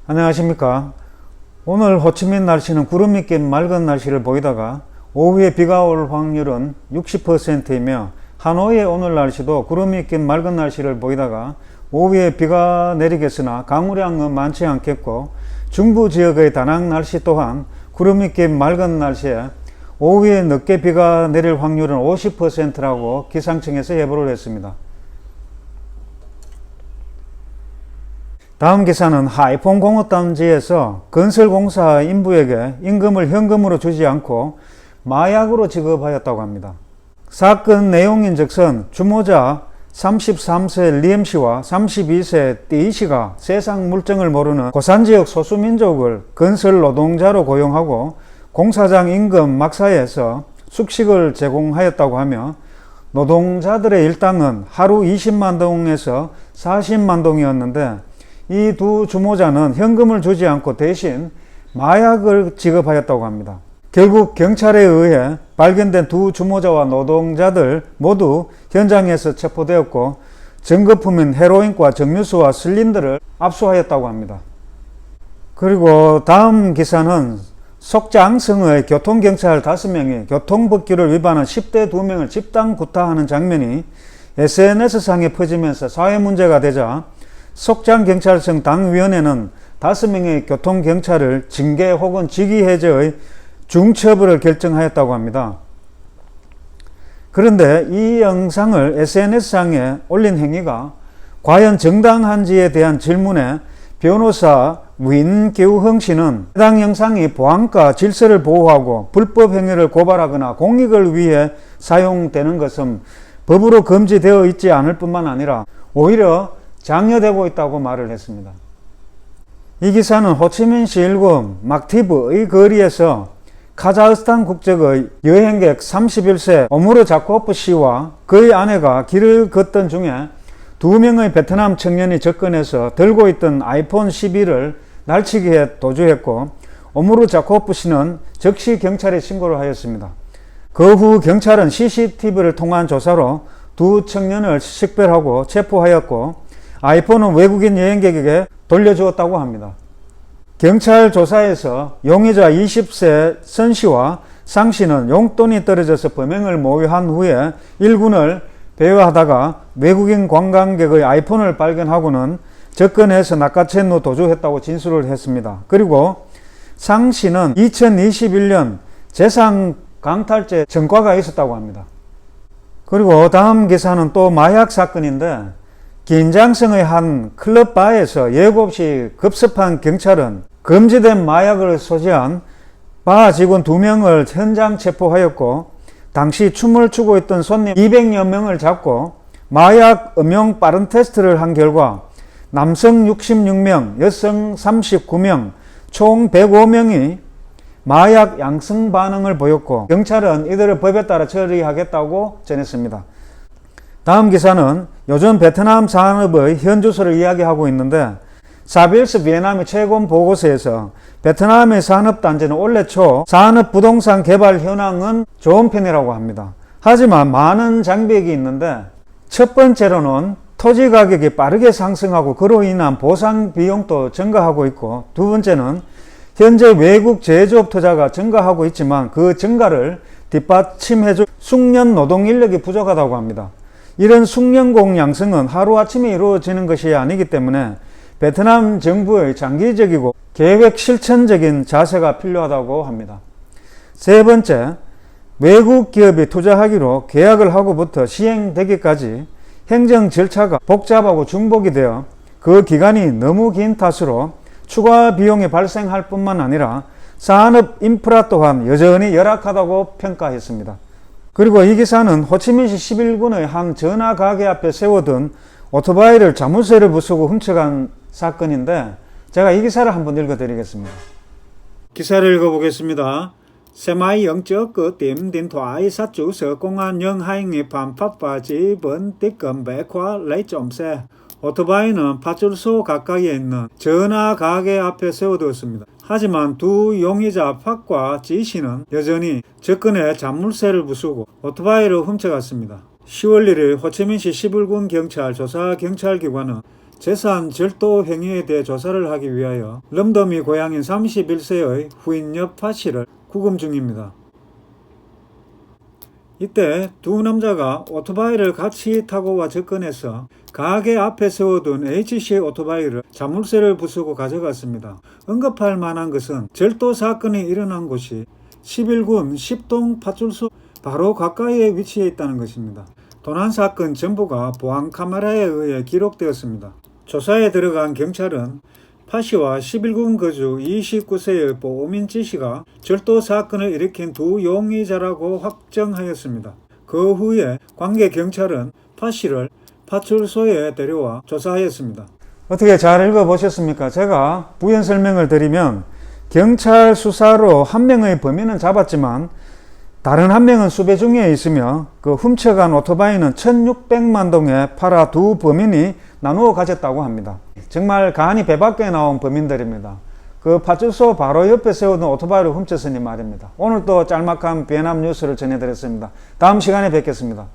안녕하십니까. 오늘 호치민 날씨는 구름이 낀 맑은 날씨를 보이다가 오후에 비가 올 확률은 60%이며 하노이의 오늘 날씨도 구름이 낀 맑은 날씨를 보이다가 오후에 비가 내리겠으나 강우량은 많지 않겠고 중부 지역의 다낭 날씨 또한 구름이 낀 맑은 날씨에 오후에 늦게 비가 내릴 확률은 50%라고 기상청에서 예보를 했습니다. 다음 기사는 하이폰 공업단지에서 건설공사 인부에게 임금을 현금으로 주지 않고 마약으로 지급하였다고 합니다. 사건 내용인즉슨 주모자 33세 리엠씨와 32세 띠이씨가 세상 물정을 모르는 고산지역 소수민족을 건설 노동자로 고용하고 공사장 임금 막사에서 숙식을 제공하였다고 하며 노동자들의 일당은 하루 20만 동에서 40만 동이었는데 이 두 주모자는 현금을 주지 않고 대신 마약을 지급하였다고 합니다. 결국 경찰에 의해 발견된 두 주모자와 노동자들 모두 현장에서 체포되었고 증거품인 헤로인과 정류수와 슬린더를 압수하였다고 합니다. 그리고 다음 기사는 속장성의 교통경찰 5명이 교통법규를 위반한 10대 2명을 집단 구타하는 장면이 SNS상에 퍼지면서 사회문제가 되자 속장경찰청 당위원회는 5명의 교통경찰을 징계 혹은 직위해제의 중처벌을 결정하였다고 합니다. 그런데 이 영상을 SNS상에 올린 행위가 과연 정당한지에 대한 질문에 변호사 윈기우흥 씨는 해당 영상이 보안과 질서를 보호하고 불법 행위를 고발하거나 공익을 위해 사용되는 것은 법으로 금지되어 있지 않을 뿐만 아니라 오히려 장려되고 있다고 말을 했습니다. 이 기사는 호치민시 일구 막티브의 거리에서 카자흐스탄 국적의 여행객 31세 오무르 자코프 씨와 그의 아내가 길을 걷던 중에 2명의 베트남 청년이 접근해서 들고 있던 아이폰 12를 날치기에 도주했고 오무르 자코프 씨는 즉시 경찰에 신고를 하였습니다. 그 후 경찰은 CCTV를 통한 조사로 두 청년을 식별하고 체포하였고 아이폰은 외국인 여행객에게 돌려주었다고 합니다. 경찰 조사에서 용의자 20세 선 씨와 상 씨는 용돈이 떨어져서 범행을 모의한 후에 일군을 배회하다가 외국인 관광객의 아이폰을 발견하고는 접근해서 낚아챈 후 도주했다고 진술을 했습니다. 그리고 상 씨는 2021년 재산 강탈죄 전과가 있었다고 합니다. 그리고 다음 기사는 또 마약 사건인데 긴장성의 한 클럽바에서 예고 없이 급습한 경찰은 금지된 마약을 소지한 바 직원 2명을 현장 체포하였고 당시 춤을 추고 있던 손님 200여 명을 잡고 마약 음용 빠른 테스트를 한 결과 남성 66명, 여성 39명, 총 105명이 마약 양성 반응을 보였고 경찰은 이들을 법에 따라 처리하겠다고 전했습니다. 다음 기사는 요즘 베트남 산업의 현주소를 이야기하고 있는데 사빌스 비에남의 최근 보고서에서 베트남의 산업단지는 올해 초 산업부동산 개발 현황은 좋은 편이라고 합니다. 하지만 많은 장벽이 있는데 첫 번째로는 토지 가격이 빠르게 상승하고 그로 인한 보상 비용도 증가하고 있고 두 번째는 현재 외국 제조업 투자가 증가하고 있지만 그 증가를 뒷받침해줄 숙련 노동 인력이 부족하다고 합니다. 이런 숙련공 양성은 하루아침에 이루어지는 것이 아니기 때문에 베트남 정부의 장기적이고 계획 실천적인 자세가 필요하다고 합니다. 세 번째, 외국 기업이 투자하기로 계약을 하고부터 시행되기까지 행정 절차가 복잡하고 중복이 되어 그 기간이 너무 긴 탓으로 추가 비용이 발생할 뿐만 아니라 산업 인프라 또한 여전히 열악하다고 평가했습니다. 그리고 이 기사는 호치민시 11군의 한 전화 가게 앞에 세워둔 오토바이를 자물쇠를 부수고 훔쳐간 사건인데 제가 이 기사를 한번 읽어드리겠습니다. 기사를 읽어보겠습니다. Xe máy dẫn trước cửa tiệm điện thoại sát trụ sở công an nhân hai nghiệp phạm pháp và chỉ vẫn tiếp cận bẻ khóa lấy trộm xe. 오토바이는 파출소 가까이에 있는 전화 가게 앞에 세워두었습니다. 하지만 두 용의자 팍과 지씨는 여전히 접근해 자물쇠를 부수고 오토바이를 훔쳐갔습니다. 10월 1일 호치민시 11군 경찰 조사 경찰기관은 재산 절도 행위에 대해 조사를 하기 위하여 럼더미 고향인 31세의 후인옆 파씨를 구금 중입니다. 이때 두 남자가 오토바이를 같이 타고 와 접근해서 가게 앞에 세워둔 HC 오토바이를 자물쇠를 부수고 가져갔습니다. 언급할 만한 것은 절도 사건이 일어난 곳이 11군 10동 파출소 바로 가까이에 위치해 있다는 것입니다. 도난 사건 전부가 보안 카메라에 의해 기록되었습니다. 조사에 들어간 경찰은 파씨와 11군 거주 29세의 보민지 씨가 절도 사건을 일으킨 두 용의자라고 확정하였습니다. 그 후에 관계 경찰은 파씨를 파출소에 데려와 조사하였습니다. 어떻게 잘 읽어보셨습니까? 제가 부연 설명을 드리면 경찰 수사로 한 명의 범인은 잡았지만 다른 한 명은 수배 중에 있으며 그 훔쳐간 오토바이는 1600만 동에 팔아 두 범인이 나누어 가졌다고 합니다. 정말 간이 배 밖에 나온 범인들입니다. 그 파출소 바로 옆에 세워둔 오토바이를 훔쳤으니 말입니다. 오늘 또 짤막한 베트남 뉴스를 전해드렸습니다. 다음 시간에 뵙겠습니다.